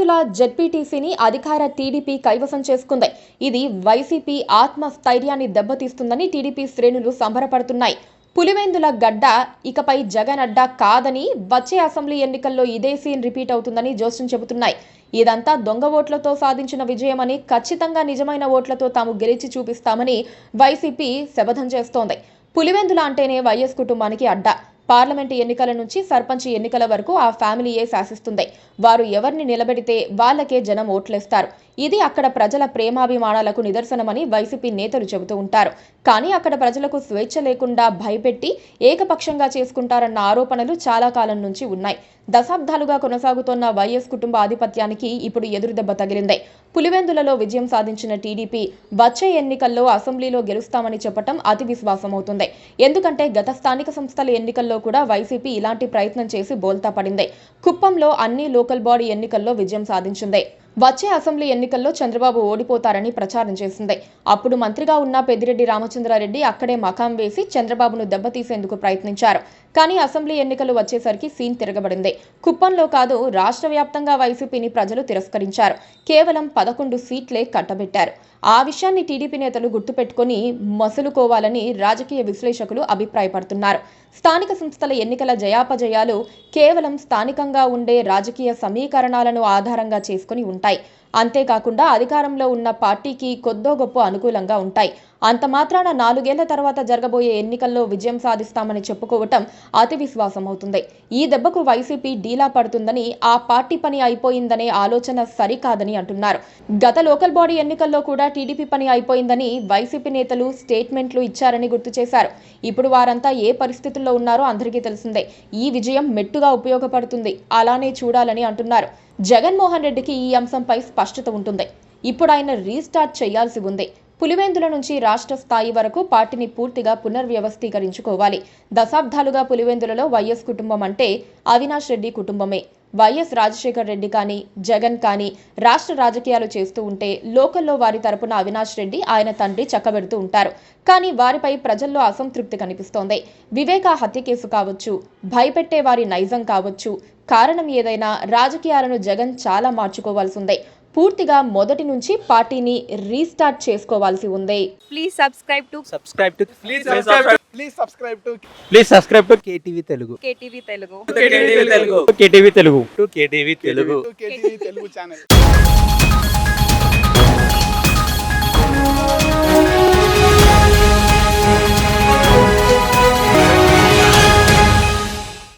పులివెందుల జెడ్పీటీసీని అధికార టీడీపీ కైవసం చేసుకుంది. ఇది వైసీపీ ఆత్మస్థైర్యాన్ని దెబ్బతీస్తుందని టీడీపీ శ్రేణులు సంబరపడుతున్నాయి. పులివెందుల గడ్డ ఇకపై జగన్ అడ్డా కాదని, వచ్చే అసెంబ్లీ ఎన్నికల్లో ఇదే సీన్ రిపీట్ అవుతుందని జోస్యం చెబుతున్నాయి. ఇదంతా దొంగ ఓట్లతో సాధించిన విజయమని, ఖచ్చితంగా నిజమైన ఓట్లతో తాము గెలిచి చూపిస్తామని వైసీపీ శపథం చేస్తోంది. పులివెందుల అంటేనే వైఎస్ కుటుంబానికి అడ్డా. పార్లమెంటు ఎన్నికల నుంచి సర్పంచ్ ఎన్నికల వరకు ఆ ఫ్యామిలీయే శాసిస్తుంది. వారు ఎవరిని నిలబెడితే వాళ్లకే జనం ఓట్లేస్తారు. ఇది అక్కడ ప్రజల ప్రేమాభిమానాలకు నిదర్శనమని వైసీపీ నేతలు చెబుతూ ఉంటారు. కానీ అక్కడ ప్రజలకు స్వేచ్ఛ లేకుండా భయపెట్టి ఏకపక్షంగా చేసుకుంటారన్న ఆరోపణలు చాలా కాలం నుంచి ఉన్నాయి. దశాబ్దాలుగా కొనసాగుతోన్న వైఎస్ కుటుంబ ఆధిపత్యానికి ఇప్పుడు ఎదురుదెబ్బ తగిలింది. పులివెందులలో విజయం సాధించిన టీడీపీ వచ్చే ఎన్నికల్లో అసెంబ్లీలో గెలుస్తామని చెప్పటం అతి విశ్వాసమవుతుంది. ఎందుకంటే గత స్థానిక సంస్థల ఎన్నికల్లో కూడా వైసీపీ ఇలాంటి ప్రయత్నం చేసి బోల్తా పడింది. కుప్పంలో అన్ని లోకల్ బాడీ ఎన్నికల్లో విజయం సాధించింది. వచ్చే అసెంబ్లీ ఎన్నికల్లో చంద్రబాబు ఓడిపోతారని ప్రచారం చేసింది. అప్పుడు మంత్రిగా ఉన్న పెద్దిరెడ్డి రామచంద్రారెడ్డి అక్కడే మకాం వేసి చంద్రబాబును దెబ్బతీసేందుకు ప్రయత్నించారు. కానీ అసెంబ్లీ ఎన్నికలు వచ్చేసరికి సీన్ తిరగబడింది. కుప్పంలో కాదు, రాష్ట్ర వ్యాప్తంగా వైసీపీని ప్రజలు తిరస్కరించారు. కేవలం 11 సీట్లే కట్టబెట్టారు. ఆ విషయాన్ని టీడీపీ నేతలు గుర్తుపెట్టుకుని మసులుకోవాలని రాజకీయ విశ్లేషకులు అభిప్రాయపడుతున్నారు. స్థానిక సంస్థల ఎన్నికల జయాపజయాలు కేవలం స్థానికంగా ఉండే రాజకీయ సమీకరణాలను ఆధారంగా చేసుకుని ఉంటాయి. అంతేకాకుండా అధికారంలో ఉన్న పార్టీకి కొద్దో గొప్ప అనుకూలంగా ఉంటాయి. అంత మాత్రాన 4 ఏళ్ల తర్వాత జరగబోయే ఎన్నికల్లో విజయం సాధిస్తామని చెప్పుకోవటం అతి విశ్వాసం అవుతుంది. ఈ దెబ్బకు వైసీపీ డీలా పడుతుందని, ఆ పార్టీ పని అయిపోయిందనే ఆలోచన సరికాదని అంటున్నారు. గత లోకల్ బాడీ ఎన్నికల్లో కూడా టీడీపీ పని అయిపోయిందని వైసీపీ నేతలు స్టేట్మెంట్లు ఇచ్చారని గుర్తు చేశారు. ఇప్పుడు వారంతా ఏ పరిస్థితుల్లో ఉన్నారో అందరికీ తెలిసిందే. ఈ విజయం మెట్టుగా ఉపయోగపడుతుంది, అలానే చూడాలని అంటున్నారు. జగన్మోహన్ రెడ్డికి ఈ అంశంపై స్పష్టత ఉంటుంది. ఇప్పుడు ఆయన రీస్టార్ట్ చేయాల్సి ఉంది. పులివెందుల నుంచి రాష్ట్ర స్థాయి వరకు పార్టీని పూర్తిగా పునర్వ్యవస్థీకరించుకోవాలి. దశాబ్దాలుగా పులివెందులలో వైఎస్ కుటుంబం అంటే అవినాష్ రెడ్డి కుటుంబమే. వైఎస్ రాజశేఖర్ రెడ్డి కానీ, జగన్ కానీ రాష్ట్ర రాజకీయాలు చేస్తూ ఉంటే లోకల్లో వారి తరపున అవినాష్ రెడ్డి, ఆయన తండ్రి చక్కబెడుతూ ఉంటారు. కానీ వారిపై ప్రజల్లో అసంతృప్తి కనిపిస్తోంది. వివేక హత్య కేసు కావచ్చు, భయపెట్టే వారి నైజం కావచ్చు, కారణం ఏదైనా రాజకీయాలను జగన్ చాలా మార్చుకోవాల్సి ఉంది. పూర్తిగా మొదటి నుంచి పార్టీని రీస్టార్ట్ చేసుకోవాల్సి ఉంది. Please subscribe to KTV Telugu. KTV Telugu. KTV Telugu. KTV Telugu channel.